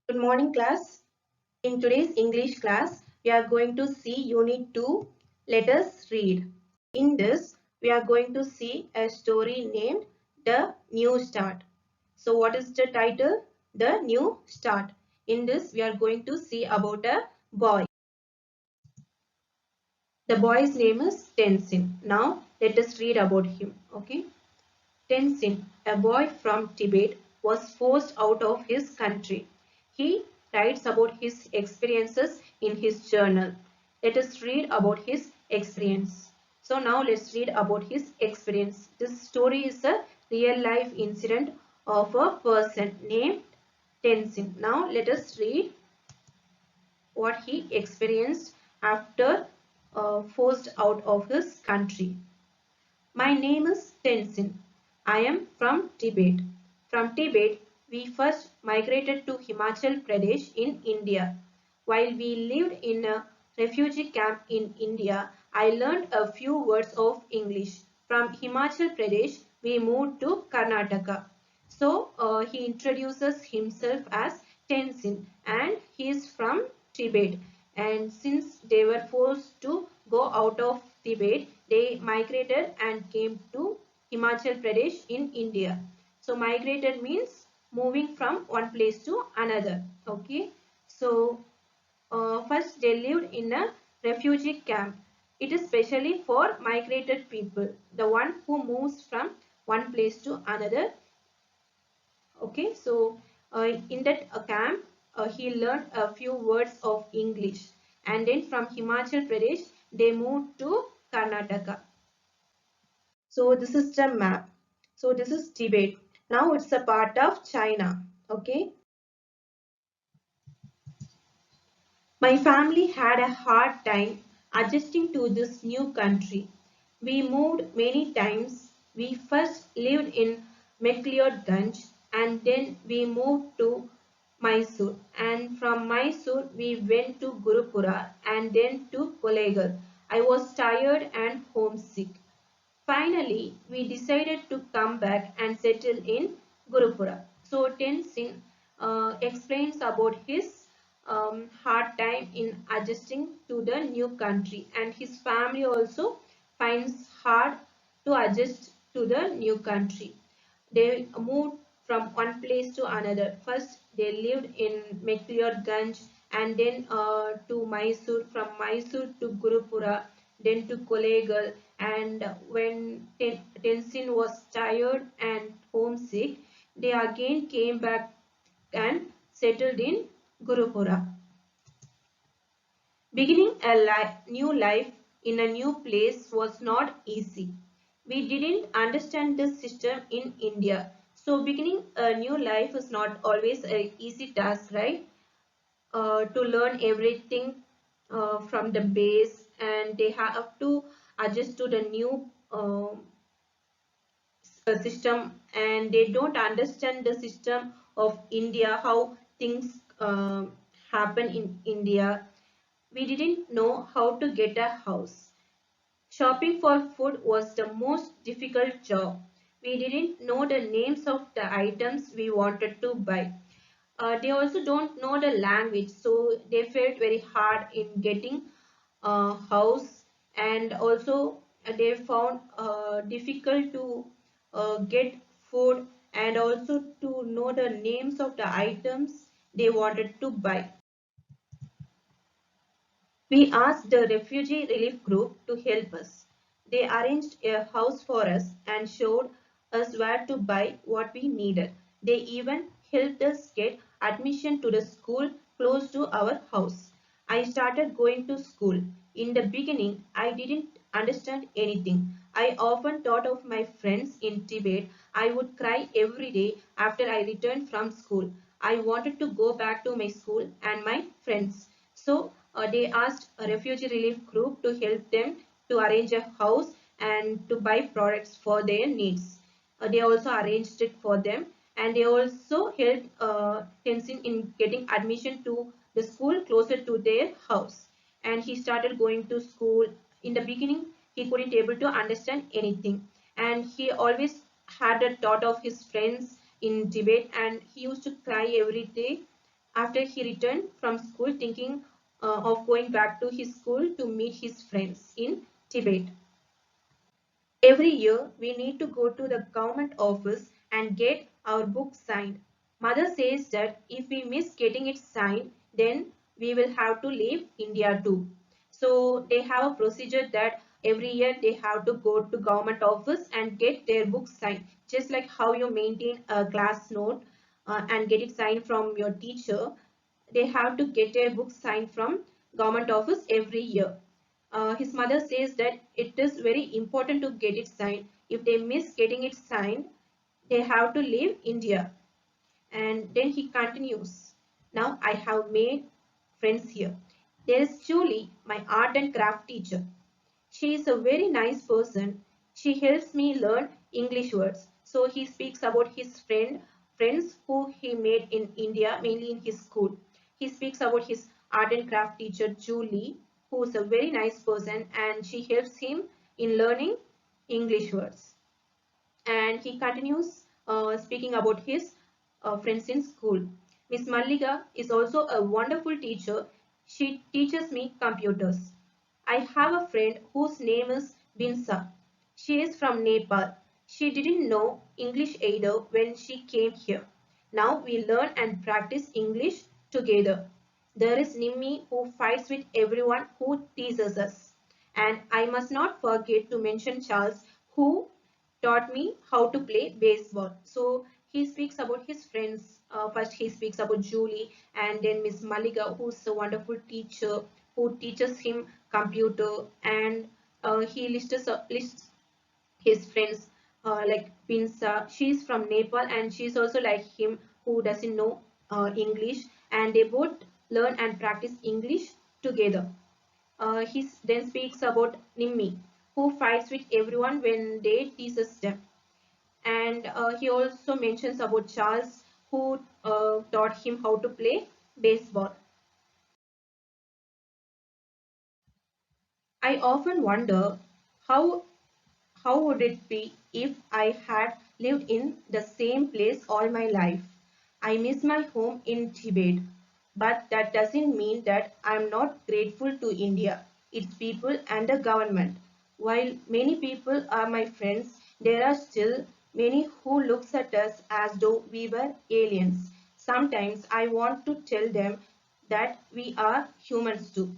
Good morning, class. In today's English class, we are going to see Unit 2. Let us read. In this, we are going to see a story named The New Start. So, what is the title? The New Start. In this, we are going to see about a boy. The boy's name is Tenzin. Now, let us read about him. Okay. Tenzin, a boy from Tibet, was forced out of his country. He writes about his experiences in his journal. Let us read about his experience. So now let's read about his experience. This story is a real life incident of a person named Tenzin. Now let us read what he experienced after forced out of his country. My name is Tenzin. I am from Tibet. From Tibet, we first migrated to Himachal Pradesh in India. While we lived in a refugee camp in India, I learned a few words of English. From Himachal Pradesh, we moved to Karnataka. So he introduces himself as Tenzin and he is from Tibet. And since they were forced to go out of Tibet, they migrated and came to Himachal Pradesh in India. So migrated means moving from one place to another. Okay. So first they lived in a refugee camp. It is specially for migrated people, the one who moves from one place to another. Okay, so in that camp, he learned a few words of English, and then from Himachal Pradesh, they moved to Karnataka. So this is the map. So this is Tibet. Now it's a part of China. Okay. My family had a hard time adjusting to this new country. We moved many times. We first lived in McLeodganj and then we moved to Mysore, and from Mysore we went to Gurupura and then to Kollegal. I was tired and homesick. Finally, we decided to come back and settle in Gurupura. So Tenzin explains about his hard time in adjusting to the new country, and his family also finds hard to adjust to the new country. They moved from one place to another. First, they lived in McLeodganj and then to Mysore, from Mysore to Gurupura, then to Kollegal. And when Tenzin was tired and homesick, they again came back and settled in Gurupura. Beginning a new life in a new place was not easy. We didn't understand the system in India. So beginning a new life is not always an easy task, right? To learn everything from the base, and they have to adjust to the new system, and they don't understand the system of India, how things happen in India. We didn't know how to get a house. Shopping for food was the most difficult job. We didn't know the names of the items we wanted to buy. They also don't know the language, so they felt very hard in getting a house, and also they found difficult to get food and also to know the names of the items they wanted to buy. We asked the refugee relief group to help us. They arranged a house for us and showed us where to buy what we needed. They even helped us get admission to the school close to our house. I started going to school. In the beginning, I didn't understand anything. I often thought of my friends in Tibet. I would cry every day after I returned from school. I wanted to go back to my school and my friends. So they asked a refugee relief group to help them to arrange a house and to buy products for their needs. They also arranged it for them, and they also helped Tenzin in getting admission to the school closer to their house. And he started going to school. In the beginning, he couldn't able to understand anything, and he always had a thought of his friends in Tibet, and he used to cry every day after he returned from school, thinking of going back to his school to meet his friends in Tibet. Every year, we need to go to the government office and get our book signed. Mother says that if we miss getting it signed, then we will have to leave India too. So they have a procedure that every year they have to go to government office and get their book signed. Just like how you maintain a class note and get it signed from your teacher, they have to get their book signed from government office every year. His mother says that it is very important to get it signed. If they miss getting it signed, they have to leave India. And then he continues. Now I have made friends here. There is Julie, my art and craft teacher. She is a very nice person. She helps me learn English words. So he speaks about his friends who he made in India, mainly in his school. He speaks about his art and craft teacher Julie, who is a very nice person, and she helps him in learning English words. And he continues speaking about his friends in school. Miss Mallika is also a wonderful teacher. She teaches me computers. I have a friend whose name is Binsa. She is from Nepal. She didn't know English either when she came here. Now we learn and practice English together. There is Nimmi who fights with everyone who teases us. And I must not forget to mention Charles who taught me how to play baseball. So he speaks about his friends. First, he speaks about Julie, and then Miss Malika, who's a wonderful teacher who teaches him computer, and he lists his friends like Pinsa. She's from Nepal, and she's also like him who doesn't know English, and they both learn and practice English together. He then speaks about Nimmi, who fights with everyone when they teases them. And he also mentions about Charles, who taught him how to play baseball. I often wonder how would it be if I had lived in the same place all my life? I miss my home in Tibet, but that doesn't mean that I'm not grateful to India, its people and the government. While many people are my friends, there are still many who looks at us as though we were aliens. Sometimes I want to tell them that we are humans too.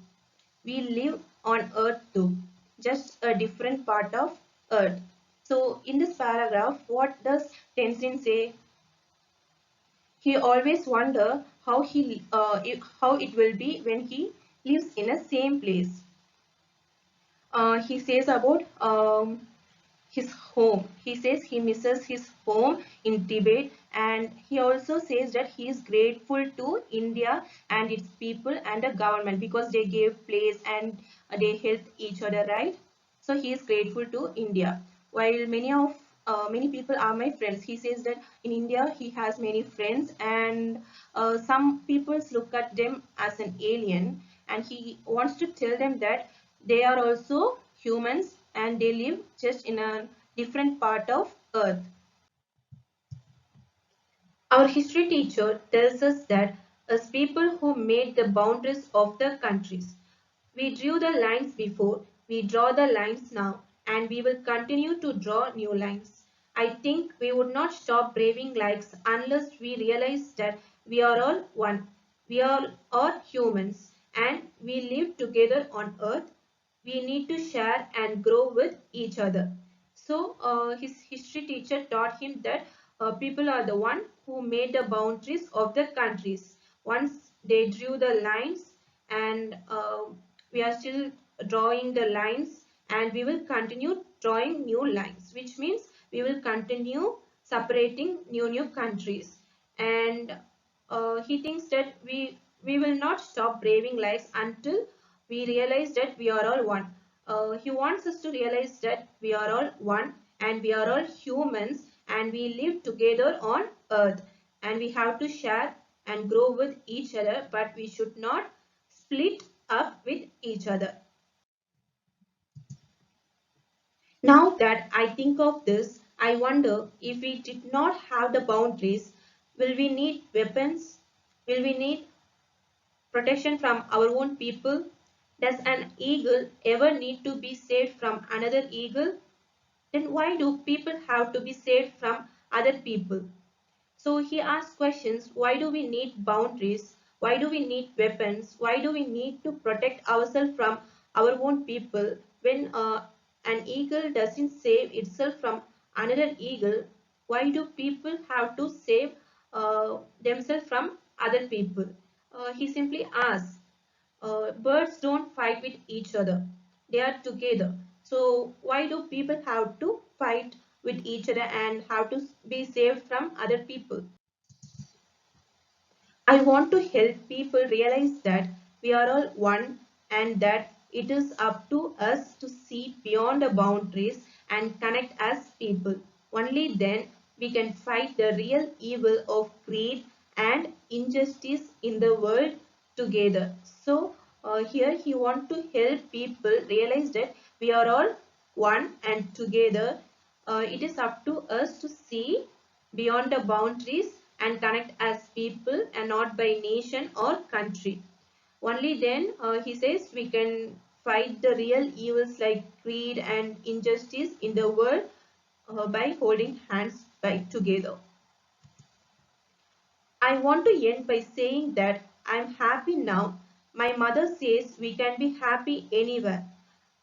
We live on earth too, just a different part of earth. So in this paragraph, what does Tenzin say? He always wonder how it will be when he lives in a same place. He says about his home. He says he misses his home in Tibet, and he also says that he is grateful to India and its people and the government because they gave place and they helped each other, right? So he is grateful to India. While many people are my friends, he says that in India he has many friends, and some people look at them as an alien, and he wants to tell them that they are also humans and they live just in a different part of earth. Our history teacher tells us that as people who made the boundaries of the countries, we drew the lines before, we draw the lines now, and we will continue to draw new lines. I think we would not stop braving lives unless we realize that we are all one. We all are humans and we live together on earth. We need to share and grow with each other. So his history teacher taught him that people are the one who made the boundaries of the countries. Once they drew the lines, and we are still drawing the lines, and we will continue drawing new lines, which means we will continue separating new countries. And he thinks that we will not stop braving lives until we realize that we are all one. He wants us to realize that we are all one and we are all humans and we live together on earth, and we have to share and grow with each other, but we should not split up with each other. Now that I think of this, I wonder if we did not have the boundaries, will we need weapons? Will we need protection from our own people? Does an eagle ever need to be saved from another eagle? Then why do people have to be saved from other people? So he asks questions. Why do we need boundaries? Why do we need weapons? Why do we need to protect ourselves from our own people when an eagle doesn't save itself from another eagle? Why do people have to save themselves from other people? He simply asks. Birds don't fight with each other. They are together. So why do people have to fight with each other and have to be saved from other people? I want to help people realize that we are all one and that it is up to us to see beyond the boundaries and connect as people. Only then we can fight the real evil of greed and injustice in the world together. So here he wants to help people realize that we are all one and together. It is up to us to see beyond the boundaries and connect as people and not by nation or country. Only then, he says, we can fight the real evils like greed and injustice in the world by holding hands by together. I want to end by saying that I am happy now. My mother says we can be happy anywhere.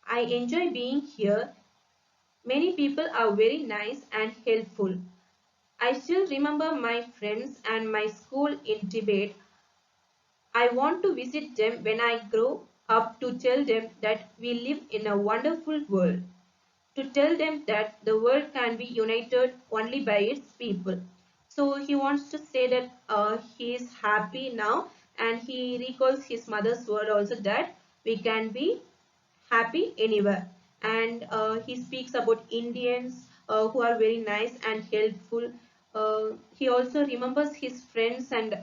I enjoy being here. Many people are very nice and helpful. I still remember my friends and my school in Tibet. I want to visit them when I grow up to tell them that we live in a wonderful world, to tell them that the world can be united only by its people. So he wants to say that he is happy now and he recalls his mother's word also that we can be happy anywhere. And he speaks about Indians who are very nice and helpful. He also remembers his friends and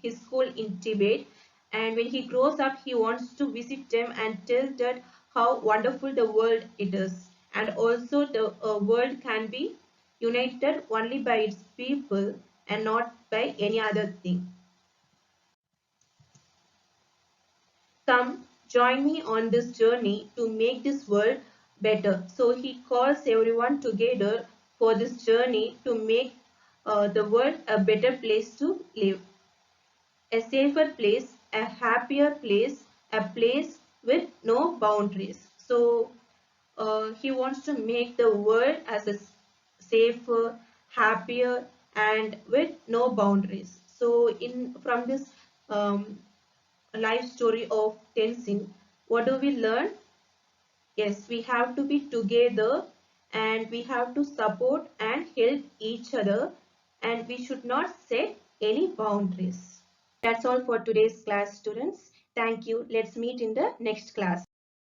his school in Tibet. And when he grows up, he wants to visit them and tell that how wonderful the world it is. And also the world can be united only by its people and not by any other thing. Come, join me on this journey to make this world better. So he calls everyone together for this journey to make the world a better place to live, a safer place, a happier place, a place with no boundaries. So he wants to make the world as a safer, happier, and with no boundaries. So in from this life story of Tenzin, what do we learn? Yes, we have to be together and we have to support and help each other and we should not set any boundaries. That's all for today's class, students. Thank you. Let's meet in the next class.